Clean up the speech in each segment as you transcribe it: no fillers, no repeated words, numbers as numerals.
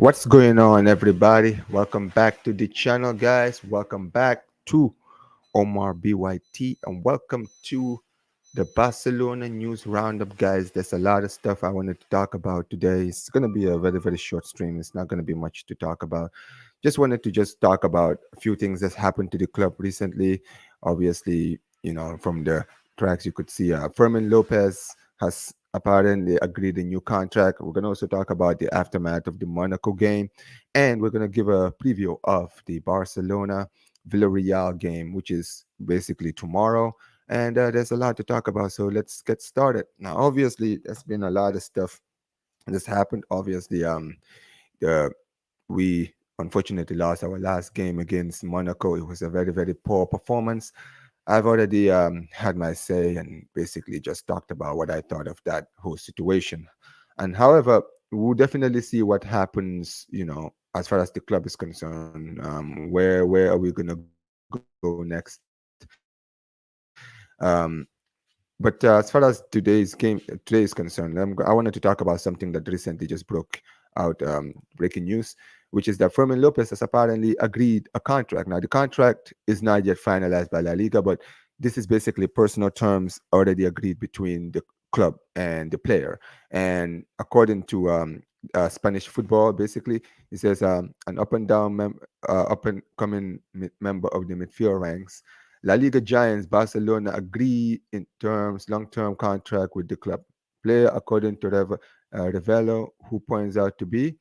What's going on, everybody? Welcome back to the channel, guys. Welcome back to Omar BYT, and welcome to the Barcelona news roundup, guys. There's a lot of stuff I wanted to talk about today. It's going to be a very, very short stream. It's not going to be much to talk about. Just wanted to just talk about a few things that's happened to the club recently. Obviously, from the tracks you could see, Fermin Lopez has apparently agreed a new contract. We're going to also talk about the aftermath of the Monaco game, and we're going to give a preview of the Barcelona Villareal game, which is basically tomorrow. And there's a lot to talk about, so let's get started. Now, obviously, there's been a lot of stuff that's happened. Obviously, the we unfortunately lost our last game against Monaco. It was a very, very poor performance. I've already had my say and basically just talked about what I thought of that whole situation. And however, we'll definitely see what happens, as far as the club is concerned. Where are we going to go next? But as far as today's concerned, I wanted to talk about something that recently just broke out, breaking news, which is that Fermin Lopez has apparently agreed a contract. Now, the contract is not yet finalized by La Liga, but this is basically personal terms already agreed between the club and the player. And according to Spanish football, basically, it says an up and coming member of the midfield ranks. La Liga giants Barcelona agree in terms long-term contract with the club player, according to Revelo, who points out to be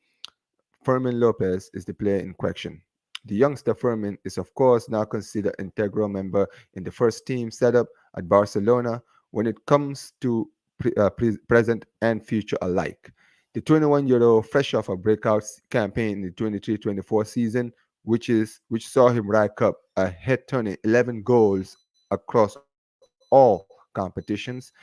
Fermin Lopez is the player in question. The youngster Fermin is, of course, now considered integral member in the first team setup at Barcelona when it comes to present and future alike. The 21-year-old, fresh off a breakout campaign in the 23-24 season, which saw him rack up a head-turning 11 goals across all competitions,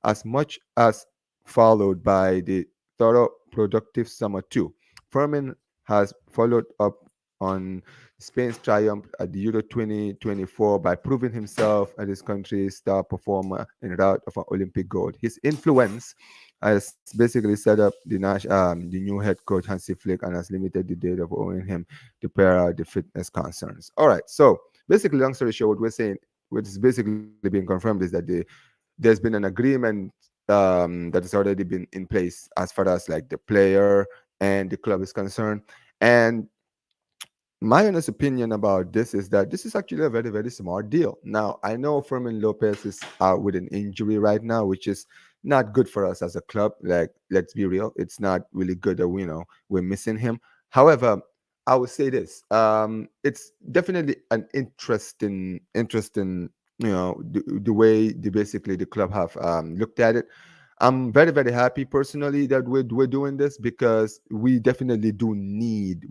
as much as followed by the thorough productive summer too. Fermin has followed up on Spain's triumph at the Euro 2024 by proving himself as his country's star performer en route of an Olympic gold. His influence has basically set up the new head coach Hansi Flick and has limited the date of owing him to pair out the fitness concerns. All right, so basically, long story short, what we're saying, what is basically being confirmed, is that there's been an agreement that has already been in place as far as like the player and the club is concerned. And my honest opinion about this is that this is actually a very, very smart deal. Now, I know Fermin Lopez is out with an injury right now, which is not good for us as a club. Like, let's be real, it's not really good that we're missing him. However, I would say this: it's definitely an interesting, the way basically the club have looked at it. I'm very, very happy personally that we're doing this because we definitely need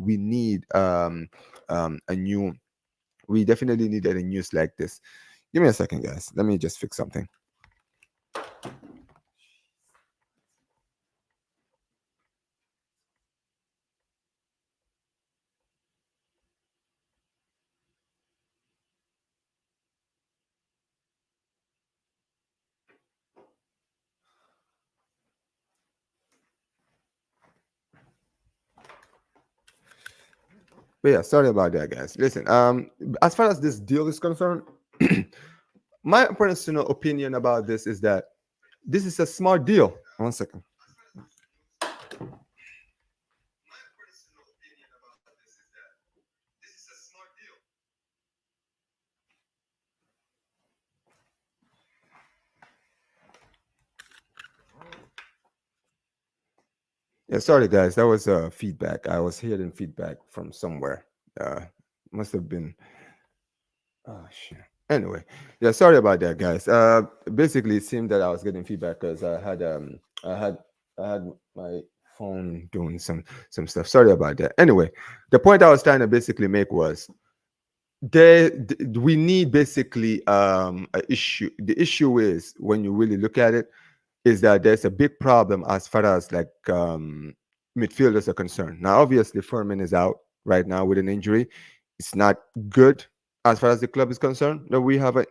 a new we definitely need a news like this. Give me a second, guys. Let me just fix something. But yeah, sorry about that, guys. Listen, as far as this deal is concerned, my personal opinion about this is that this is a smart deal. One second. Yeah, sorry guys, that was feedback. I was hearing feedback from somewhere. Uh, must have been. Oh shit. Anyway, yeah, sorry about that, guys. Basically, it seemed that I was getting feedback because I had I had my phone doing some stuff. Sorry about that. Anyway, the point I was trying to basically make was we need basically a issue. The issue is when you really look at it, is that there's a big problem as far as like midfielders are concerned. Now, obviously, Fermin is out right now with an injury. It's not good as far as the club is concerned that we have an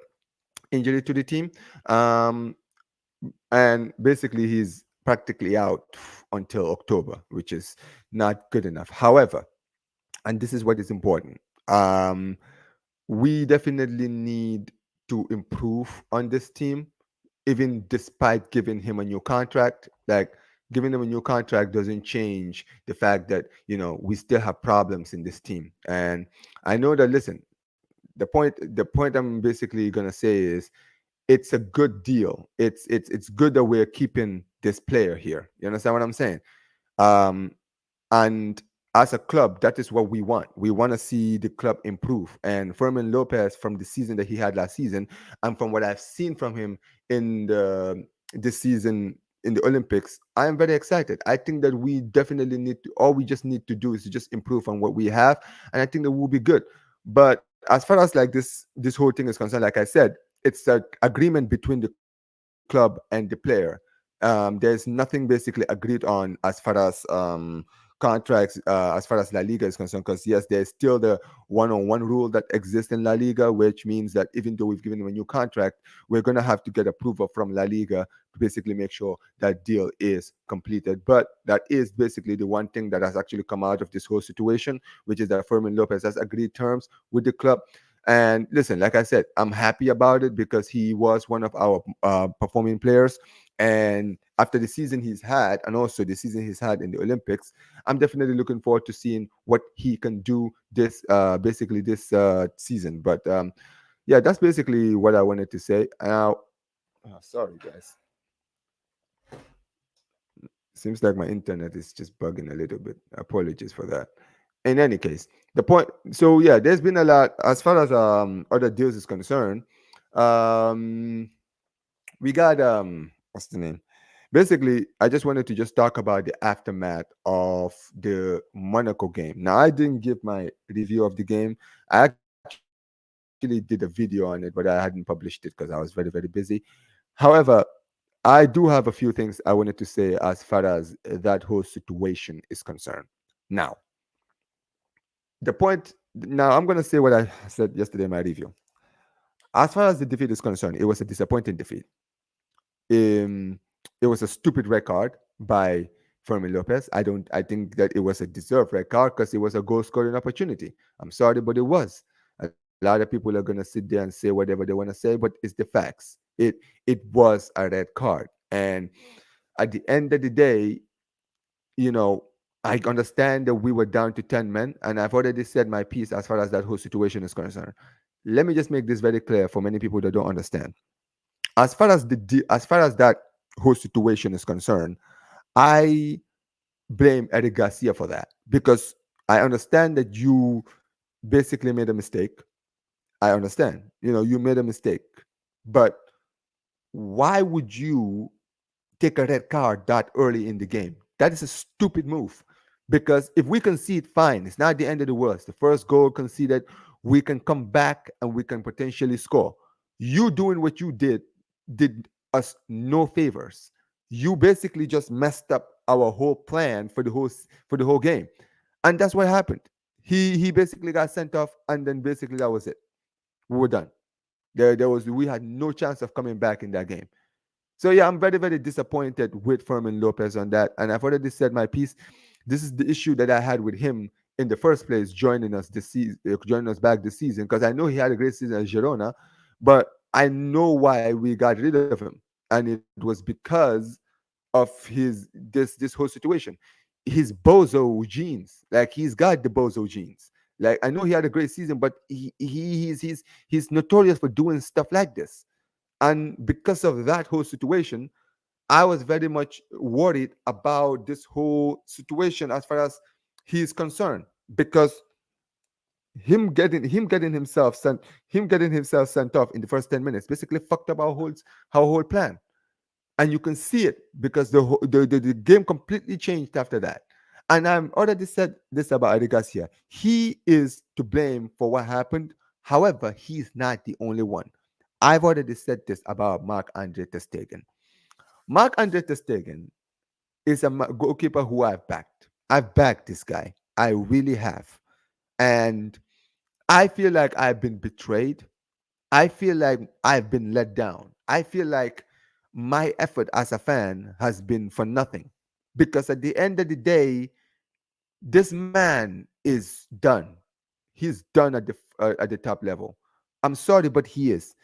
injury to the team. Um, and basically, he's practically out until October, which is not good enough. However, and this is what is important. Um, we definitely need to improve on this team, even despite giving him a new contract. Like, giving him a new contract doesn't change the fact that we still have problems in this team. And I know that. Listen, the point I'm basically gonna say is it's a good deal. It's good that we're keeping this player here. You understand what I'm saying? Um, and as a club, that is what we want. We want to see the club improve. And Fermin Lopez, from the season that he had last season, and from what I've seen from him in this season in the Olympics, I am very excited. I think that we definitely need to. All we just need to do is to just improve on what we have, and I think that we'll be good. But as far as like this whole thing is concerned, like I said, it's an agreement between the club and the player. There's nothing basically agreed on as far as contracts, as far as La Liga is concerned. Because yes, there's still the one-on-one rule that exists in La Liga, which means that even though we've given him a new contract, we're gonna have to get approval from La Liga to basically make sure that deal is completed. But that is basically the one thing that has actually come out of this whole situation, which is that Fermin Lopez has agreed terms with the club. And listen, like I said, I'm happy about it because he was one of our performing players. And after the season he's had, and also the season he's had in the Olympics, I'm definitely looking forward to seeing what he can do this basically this season. But yeah, that's basically what I wanted to say. Now, sorry guys, seems like my internet is just bugging a little bit. Apologies for that. In any case, the point. So yeah, there's been a lot as far as other deals is concerned. Um, we got what's the name? Basically, I just wanted to just talk about the aftermath of the Monaco game. Now, I didn't give my review of the game. I actually did a video on it, but I hadn't published it because I was very, very busy. However, I do have a few things I wanted to say as far as that whole situation is concerned. Now, the point. Now, I'm gonna say what I said yesterday in my review. As far as the defeat is concerned, it was a disappointing defeat. Um, it was a stupid red card by Fermin Lopez. I think that it was a deserved red card because it was a goal scoring opportunity. I'm sorry, but it was. A lot of people are gonna sit there and say whatever they want to say, but it's the facts. It was a red card, and at the end of the day, you know, I understand that we were down to 10 men, and I've already said my piece as far as that whole situation is concerned. Let me just make this very clear for many people that don't understand. As far as that whole situation is concerned, I blame Eric Garcia for that because I understand that you basically made a mistake. I understand, you made a mistake, but why would you take a red card that early in the game? That is a stupid move. Because if we concede, fine. It's not the end of the world. It's the first goal conceded. We can come back and we can potentially score. You doing what you did us no favors. You basically just messed up our whole plan for the whole game, and that's what happened. He basically got sent off, and then basically that was it. We were done. We had no chance of coming back in that game. So yeah, I'm very, very disappointed with Fermin Lopez on that. And I've already said my piece. This is the issue that I had with him in the first place, joining us this season, joining us back this season, because I know he had a great season at Girona, but I know why we got rid of him, and it was because of this whole situation. His bozo genes, like he's got the bozo genes. Like I know he had a great season, but he's notorious for doing stuff like this. And because of that whole situation, I was very much worried about this whole situation as far as he's concerned, because him getting himself sent off in the first 10 minutes basically fucked up our whole plan. And you can see it because the game completely changed after that. And I've already said this about Eddie Garcia. He is to blame for what happened. However, he's not the only one. I've already said this about Marc-Andre Ter Stegen. Marc-Andre Ter Stegen is a goalkeeper who I've backed. I've backed this guy. I really have. And I feel like I've been betrayed. I feel like I've been let down. I feel like my effort as a fan has been for nothing. Because at the end of the day, this man is done. He's done at the top level. I'm sorry, but he is.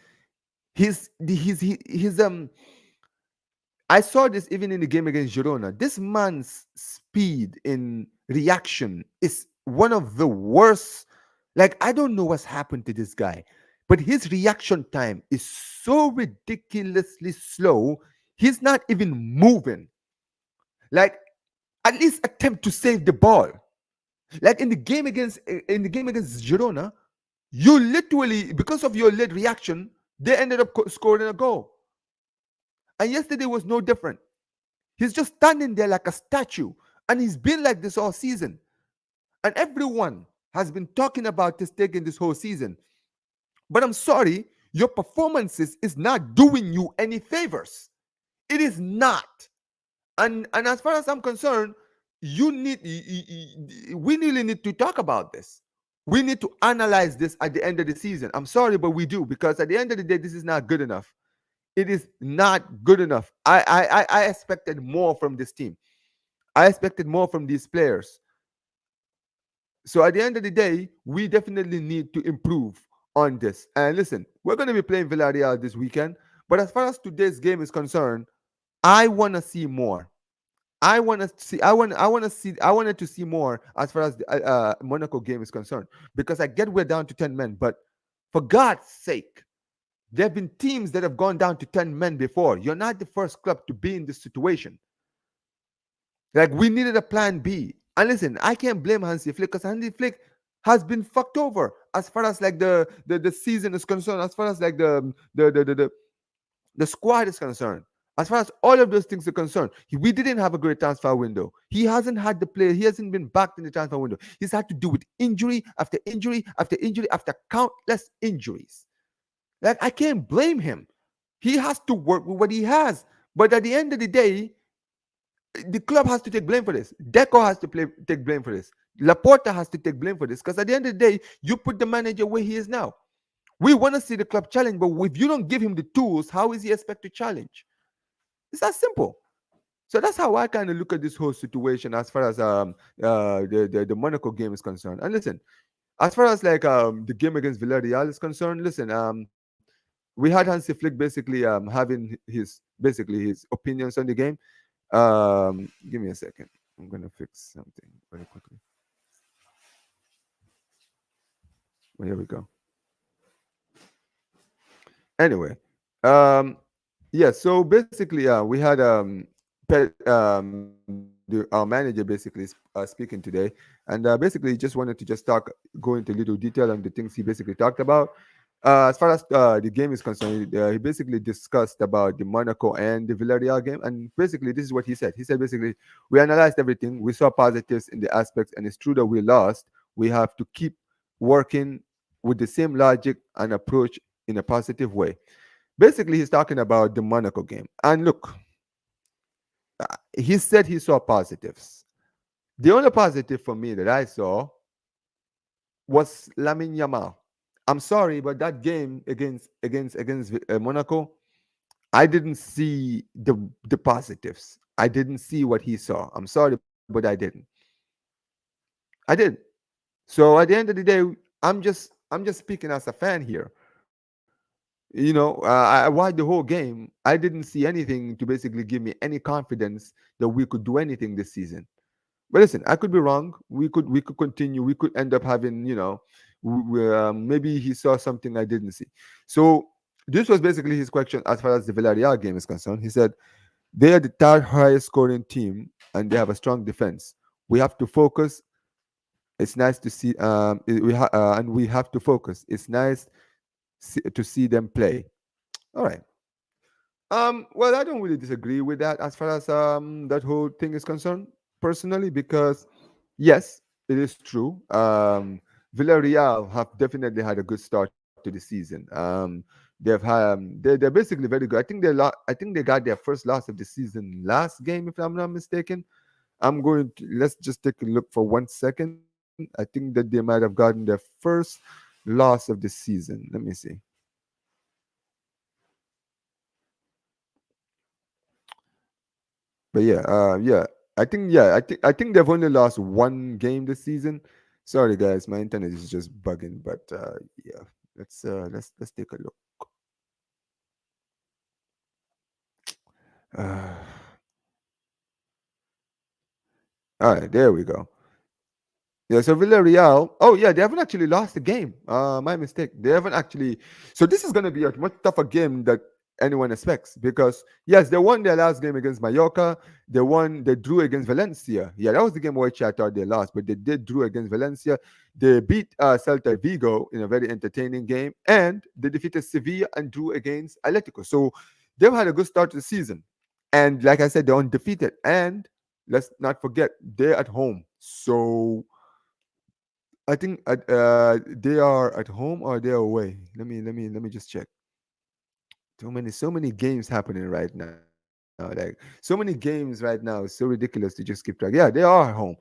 He's I saw this even in the game against Girona. This man's speed in reaction is one of the worst. Like, I don't know what's happened to this guy, but his reaction time is so ridiculously slow. He's not even moving. Like, at least attempt to save the ball. Like in the game against Girona, you literally, because of your late reaction, they ended up scoring a goal. And yesterday was no different. He's just standing there like a statue. And he's been like this all season. And everyone has been talking about this taking this whole season. But I'm sorry, your performances is not doing you any favors. It is not. And as far as I'm concerned, we really need to talk about this. We need to analyze this at the end of the season. I'm sorry, but we do, because at the end of the day, this is not good enough. It is not good enough. I expected more from this team. I expected more from these players. So at the end of the day, we definitely need to improve on this. And listen, we're going to be playing Villareal this weekend. But as far as today's game is concerned, I want to see more. I wanted to see more as far as the Monaco game is concerned, because I get we're down to 10 men, but for God's sake, there have been teams that have gone down to 10 men before. You're not the first club to be in this situation. Like, we needed a plan B. And listen, I can't blame Hansi Flick, because Hansi Flick has been fucked over as far as like the season is concerned, as far as like the squad is concerned. As far as all of those things are concerned, we didn't have a great transfer window. He hasn't had the player. He hasn't been backed in the transfer window. He's had to do with injury after injury after injury after countless injuries. Like, I can't blame him. He has to work with what he has. But at the end of the day, the club has to take blame for this. Deco has to take blame for this. Laporta has to take blame for this. Because at the end of the day, you put the manager where he is now. We want to see the club challenge, but if you don't give him the tools, how is he expect to challenge? It's that simple. So that's how I kind of look at this whole situation as far as the Monaco game is concerned. And listen, as far as like the game against Villareal is concerned, listen, we had Hansi Flick basically having his opinions on the game. Give me a second. I'm gonna fix something very quickly. Well, here we go. Anyway, um, yeah. So basically, we had our manager basically speaking today, and basically just wanted to just go into little detail on the things he basically talked about. As far as the game is concerned, he basically discussed about the Monaco and the Villarreal game, and basically this is what he said. He said basically, we analyzed everything, we saw positives in the aspects, and it's true that we lost. We have to keep working with the same logic and approach in a positive way. Basically, he's talking about the Monaco game. And look, he said he saw positives. The only positive for me that I saw was Lamine Yamal. I'm sorry, but that game against Monaco, I didn't see the positives. I didn't see what he saw. I'm sorry, but I didn't. I did. So at the end of the day, I'm just speaking as a fan here. I watched the whole game. I didn't see anything to basically give me any confidence that we could do anything this season. But listen, I could be wrong. We could continue. We could end up having, maybe he saw something I didn't see. So this was basically his question as far as the Villarreal game is concerned. He said they are the third highest scoring team and they have a strong defense. We have to focus. It's nice to see. And we have to focus. It's nice to see them play. All right. Well, I don't really disagree with that as far as that whole thing is concerned, personally, because yes, it is true. Villarreal have definitely had a good start to the season. They're basically very good. I think they got their first loss of the season last game, if I'm not mistaken. Let's just take a look for 1 second. I think that they might have gotten their first loss of the season. Let me see. But I think they've only lost one game this season. Sorry guys, my internet is just bugging. But yeah, let's take a look. Uh, all right, there we go. Yeah, so Villarreal. Oh yeah, they haven't actually lost the game. My mistake. They haven't actually. So this is going to be a much tougher game that anyone expects because yes, they won their last game against Mallorca. They won. They drew against Valencia. Yeah, that was the game which I thought they lost, but they did drew against Valencia. They beat Celta Vigo in a very entertaining game, and they defeated Sevilla and drew against Atletico. So they've had a good start to the season, and like I said, they're undefeated. And let's not forget they're at home. So I think they are at home or they're away. Let me just check. So many games happening right now. Like so many games right now. It's so ridiculous to just keep track. Yeah, they are at home.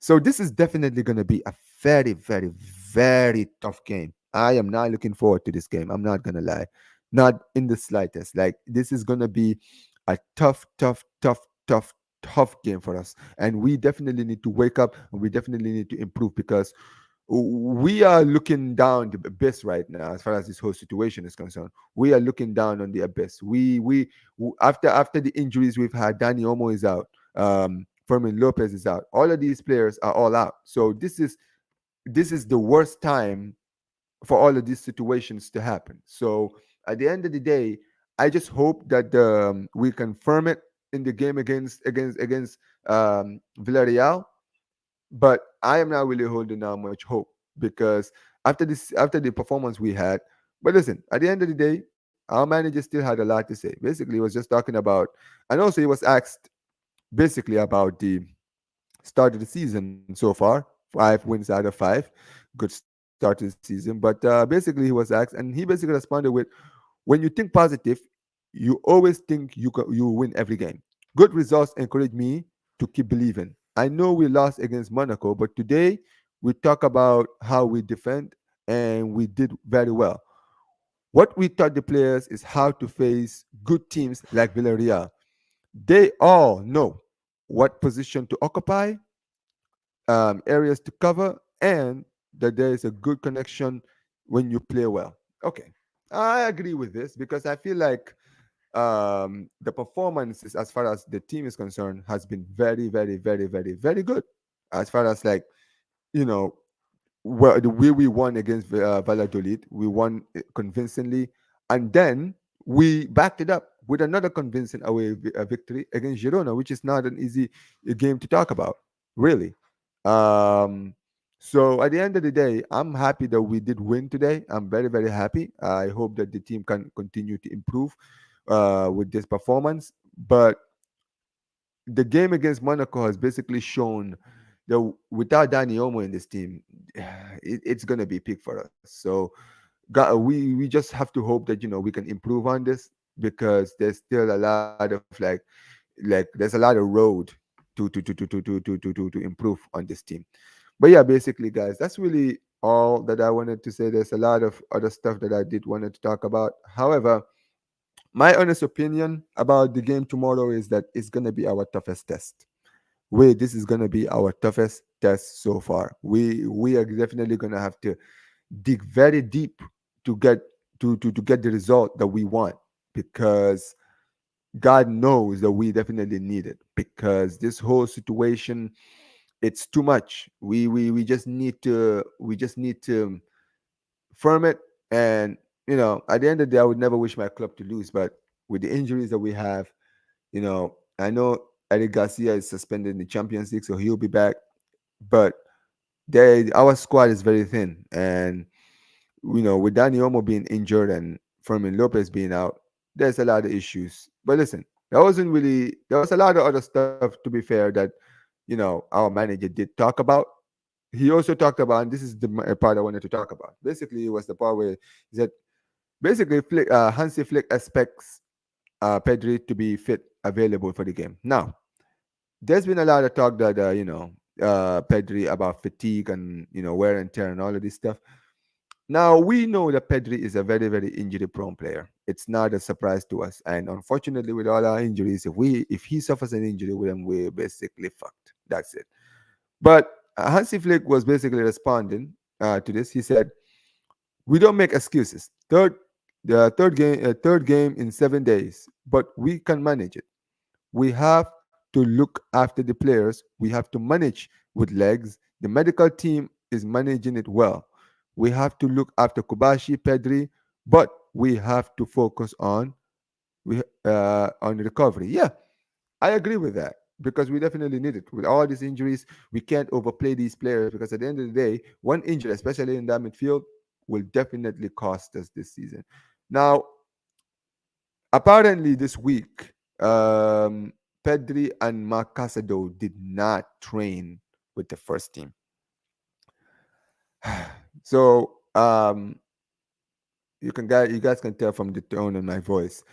So this is definitely going to be a very, very, very tough game. I am not looking forward to this game. I'm not going to lie. Not in the slightest. Like, this is going to be a tough, tough, tough, tough, tough game for us. And we definitely need to wake up and we definitely need to improve because we are looking down the abyss right now as far as this whole situation is concerned. We are looking down on the abyss. After the injuries we've had, Danny Olmo is out. Fermin Lopez is out. All of these players are all out. So this is the worst time for all of these situations to happen. So at the end of the day, I just hope that we confirm it in the game against Villarreal. But I am not really holding out much hope because after the performance we had. But listen, at the end of the day, our manager still had a lot to say. Basically, he was just talking about, and also he was asked basically about the start of the season so far. 5 wins out of 5, good start to the season. But basically, he was asked, and he basically responded with, "When you think positive, you always think you will win every game. Good results encourage me to keep believing. I know we lost against Monaco, but today we talk about how we defend, and we did very well. What we taught the players is how to face good teams like Villarreal. They all know what position to occupy, areas to cover, and that there is a good connection when you play well." Okay, I agree with this because I feel like the performances as far as the team is concerned has been very, very, very, very, very good. As far as like you know, well, the way we won against Valladolid, we won convincingly, and then we backed it up with another convincing away victory against Girona, which is not an easy game to talk about, really. Um, so at the end of the day, I'm happy that we did win today. I'm very, very happy. I hope that the team can continue to improve with this performance. But the game against Monaco has basically shown that without Dani Olmo in this team, it's gonna be peak for us. So we just have to hope that we can improve on this because there's still a lot of like there's a lot of road to improve on this team. But yeah, basically, guys, that's really all that I wanted to say. There's a lot of other stuff that I did wanted to talk about. However, my honest opinion about the game tomorrow is that it's gonna be our toughest test. This is gonna be our toughest test so far. We are definitely gonna have to dig very deep to get to get the result that we want because God knows that we definitely need it because this whole situation, it's too much. We just need to firm it. And at the end of the day, I would never wish my club to lose, but with the injuries that we have, I know Eric Garcia is suspended in the Champions League, so he'll be back. But our squad is very thin, and with Dani Olmo being injured and Fermin Lopez being out, there's a lot of issues. But listen, there was a lot of other stuff, to be fair, that our manager did talk about. He also talked about, and this is the part I wanted to talk about. Basically, it was the part where he said, basically, Hansi Flick expects Pedri to be fit, available for the game. Now, there's been a lot of talk that Pedri about fatigue and wear and tear and all of this stuff. Now we know that Pedri is a very, very injury-prone player. It's not a surprise to us, and unfortunately, with all our injuries, if he suffers an injury, then we're basically fucked. That's it. But Hansi Flick was basically responding to this. He said, "We don't make excuses. Third game in 7 days, but we can manage it. We have to look after the players. We have to manage with legs. The medical team is managing it well. We have to look after Kubashi, Pedri, but we have to focus on recovery." Yeah, I agree with that because we definitely need it. With all these injuries, we can't overplay these players because at the end of the day, one injury, especially in that midfield, will definitely cost us this season. Now, apparently, this week, Pedri and Marc Casado did not train with the first team. So you guys can tell from the tone in my voice.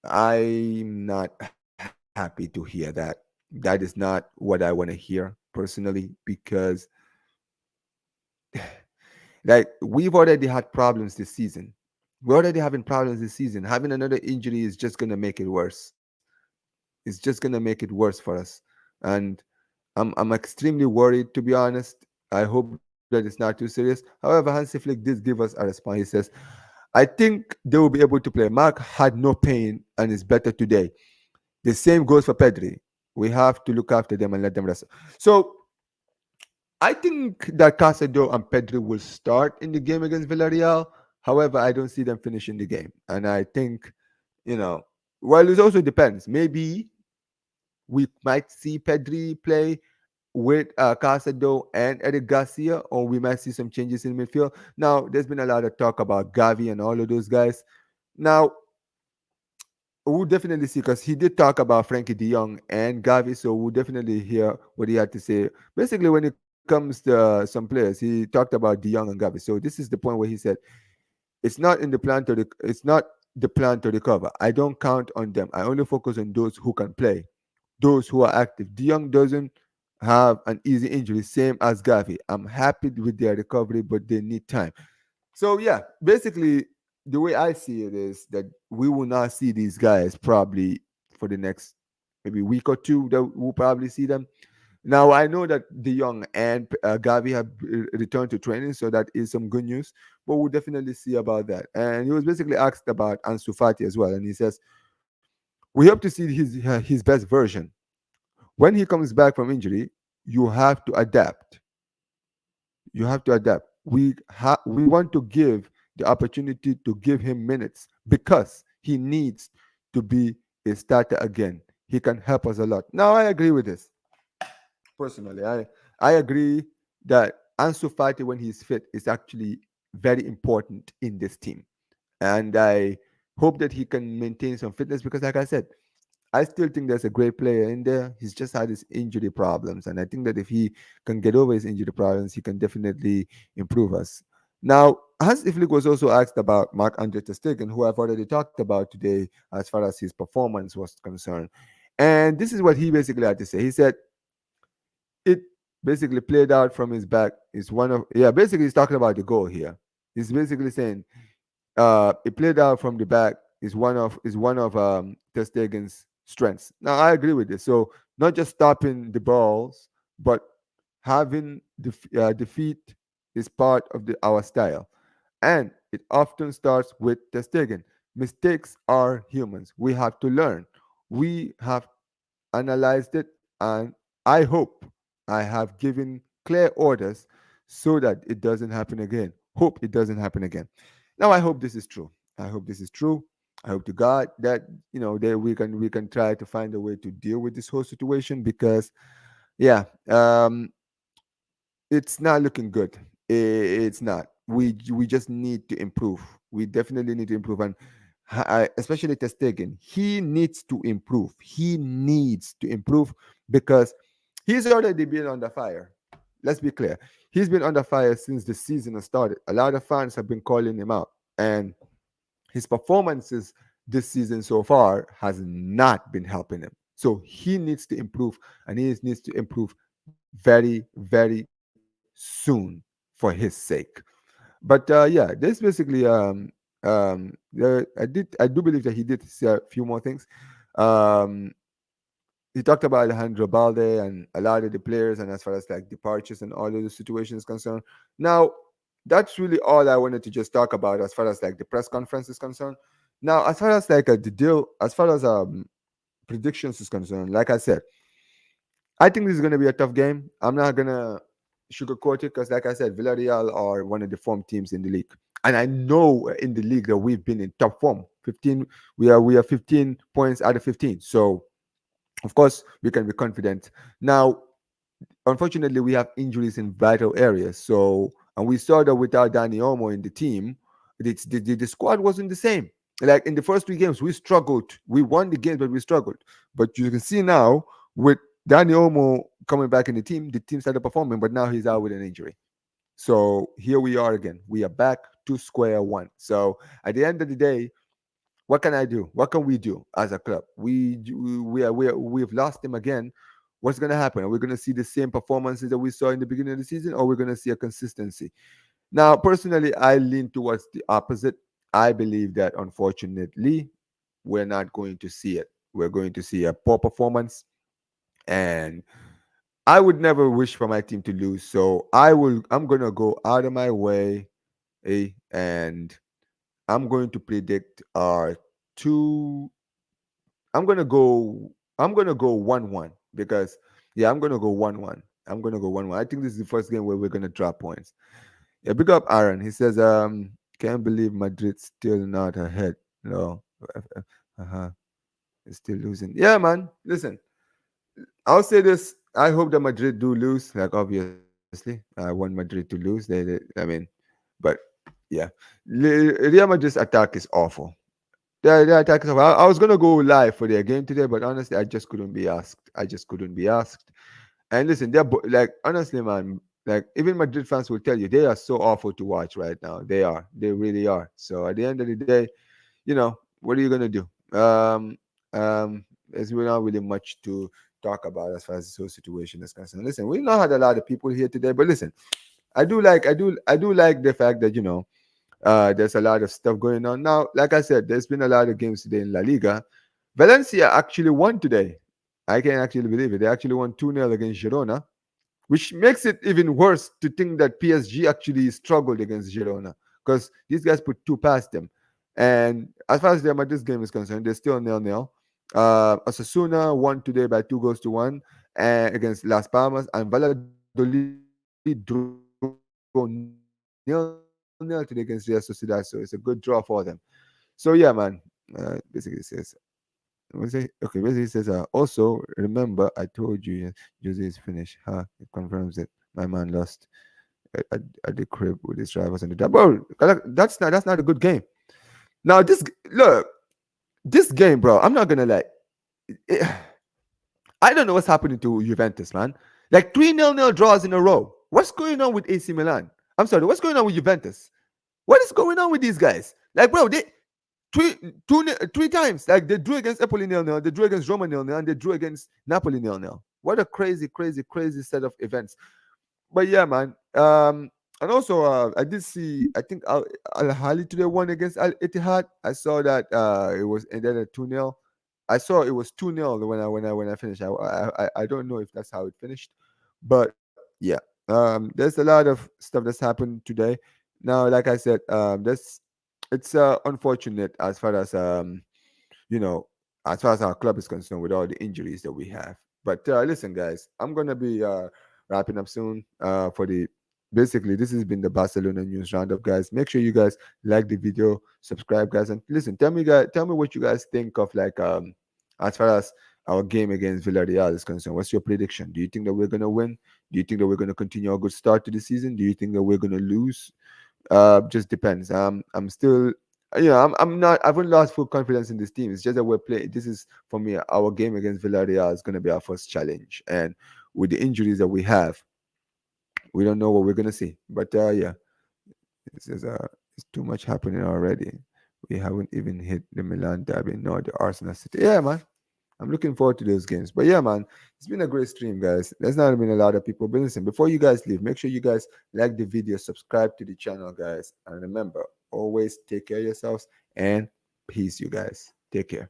I'm not happy to hear that. That is not what I want to hear personally because like we've already had problems this season. We're already having problems this season. Having another injury is just gonna make it worse. It's just gonna make it worse for us. And I'm extremely worried to be honest. I hope that it's not too serious. However, Hansi Flick did give us a response. He says, "I think they will be able to play. Mark had no pain and is better today. The same goes for Pedri. We have to look after them and let them rest." So I think that Casado and Pedri will start in the game against Villarreal. However, I don't see them finishing the game. And I think, you know, well, it also depends. Maybe we might see Pedri play with Casado and Eric Garcia, or we might see some changes in midfield. Now, there's been a lot of talk about Gavi and all of those guys. Now, we'll definitely see because he did talk about Frankie De Jong and Gavi, so we'll definitely hear what he had to say. Basically, when it comes to some players, he talked about De Jong and Gavi. So this is the point where he said it's not the plan to recover. I don't count on them. I only focus on those who can play, those who are active. De Jong doesn't have an easy injury, same as Gavi. I'm happy with their recovery, but they need time. So yeah, basically the way I see it is that we will not see these guys probably for the next maybe week or two. That we'll probably see them. Now I know that De Jong and Gavi have returned to training, so that is some good news. But we'll definitely see about that. And he was basically asked about Ansu Fati as well, and he says we hope to see his best version when he comes back from injury. You have to adapt. You have to adapt. We want to give the opportunity to give him minutes because he needs to be a starter again. He can help us a lot. Now I agree with this personally. I agree that Ansu Fati when he's fit is actually very important in this team, and I hope that he can maintain some fitness because, like I said, I still think there's a great player in there. He's just had his injury problems, and I think that if he can get over his injury problems, he can definitely improve us. Now, Hans Iflik was also asked about Mark Andre ter Stegen, who I've already talked about today as far as his performance was concerned. And this is what he basically had to say. He said, it basically played out from his back is one of, yeah, basically he's talking about the goal here. He's basically saying it played out from the back is one of Ter Stegen's strengths. Now I agree with this. So not just stopping the balls, but having the feet is part of our style, and it often starts with Ter Stegen. Mistakes are humans. We have to learn. We have analyzed it, and I hope I have given clear orders so that it doesn't happen again. Hope it doesn't happen again. Now I hope this is true. I hope this is true. I hope to God that that we can try to find a way to deal with this whole situation because yeah, it's not looking good. It's not. We just need to improve. We definitely need to improve, and especially Ter Stegen, he needs to improve. He needs to improve because he's already been under fire. Let's be clear. He's been under fire since the season has started. A lot of fans have been calling him out, and his performances this season so far has not been helping him. So he needs to improve, and he needs to improve very, very soon for his sake. But yeah, there's basically I do believe that he did say a few more things. Um, he talked about Alejandro Balde and a lot of the players, and as far as like departures and all of the situations concerned. Now, that's really all I wanted to just talk about as far as like the press conference is concerned. Now, as far as like the deal, as far as predictions is concerned, like I said, I think this is going to be a tough game. I'm not going to sugarcoat it because, like I said, Villarreal are one of the form teams in the league, and I know in the league that we've been in top form. 15, we are 15 points out of 15. So of course we can be confident. Now, unfortunately, we have injuries in vital areas. So, and we saw that without Danny Olmo in the team, the squad wasn't the same. Like in the first three games, we struggled. We won the games, but we struggled. But you can see now with Danny Olmo coming back in the team started performing, but now he's out with an injury. So here we are again. We are back to square one. So at the end of the day, what can I do? What can we do as a club? We've lost him again. What's going to happen? Are we going to see the same performances that we saw in the beginning of the season, or we're going to see a consistency? Now, personally, I lean towards the opposite. I believe that unfortunately, we're not going to see it. We're going to see a poor performance, and I would never wish for my team to lose. So I'm gonna go out of my way, and I'm going to predict two. I'm gonna go. I'm gonna go 1-1 because yeah, I'm gonna go 1-1. I'm gonna go 1-1. I think this is the first game where we're gonna drop points. Yeah, big up Aaron. He says, can't believe Madrid's still not ahead. No, uh-huh. It's still losing. Yeah, man. Listen, I'll say this. I hope that Madrid do lose. Like obviously, I want Madrid to lose. I mean, but yeah, Real Madrid's attack is awful. Their attack is awful. I was gonna go live for their game today, but honestly, I just couldn't be asked. I just couldn't be asked. And listen, like honestly, man, like even Madrid fans will tell you they are so awful to watch right now. They are. They really are. So at the end of the day, what are you gonna do? There's really not really much to talk about as far as this whole situation is concerned. Listen, we not had a lot of people here today, but listen, I do like the fact that there's a lot of stuff going on now. Like I said, there's been a lot of games today in La Liga. Valencia actually won today. I can't actually believe it. They actually won 2-0 against Girona, which makes it even worse to think that PSG actually struggled against Girona because these guys put two past them. And as far as their this game is concerned, they're still nil-nil. Osasuna won today by 2 goals to 1 against Las Palmas, and Valladolid drew nil-nil today against Real Sociedad. So it's a good draw for them. So yeah, man. Basically it says okay, basically he says, also remember I told you Jose is finished. It confirms it. My man lost at the crib with his drivers on the top. Bro, that's not a good game. Now look, this game, bro. I'm not gonna lie. It- I don't know what's happening to Juventus, man. Like three nil-nil draws in a row. What's going on with AC Milan? I'm sorry. What's going on with Juventus? What is going on with these guys? Like, bro, they three times. Like they drew against Empoli 0-0, they drew against Roma 0-0, and they drew against Napoli 0-0. What a crazy, crazy, crazy set of events. But yeah, man. And also I did see. I think Al Hali today won against Al Ittihad. I saw that it was ended at 2-0. I saw it was 2-0 when I finished. I don't know if that's how it finished, but yeah. There's a lot of stuff that's happened today. Now, like I said, this it's unfortunate you know as far as our club is concerned with all the injuries that we have. But listen, guys, I'm gonna be wrapping up soon. For the basically, this has been the Barcelona news roundup, guys. Make sure you guys like the video, subscribe, guys, and listen. Tell me what you guys think of as far as our game against Villarreal is concerned. What's your prediction? Do you think that we're gonna win? Do you think that we're gonna continue a good start to the season? Do you think that we're gonna lose? Just depends. I'm still, I'm not. I haven't lost full confidence in this team. It's just that we're playing. This is for me. Our game against Villarreal is going to be our first challenge, and with the injuries that we have, we don't know what we're going to see. But yeah, it's too much happening already. We haven't even hit the Milan derby nor the Arsenal City. Yeah, man. I'm looking forward to those games. But yeah, man, it's been a great stream, guys. There's not been a lot of people. But listen, before you guys leave, make sure you guys like the video, subscribe to the channel, guys. And remember, always take care of yourselves and peace, you guys. Take care.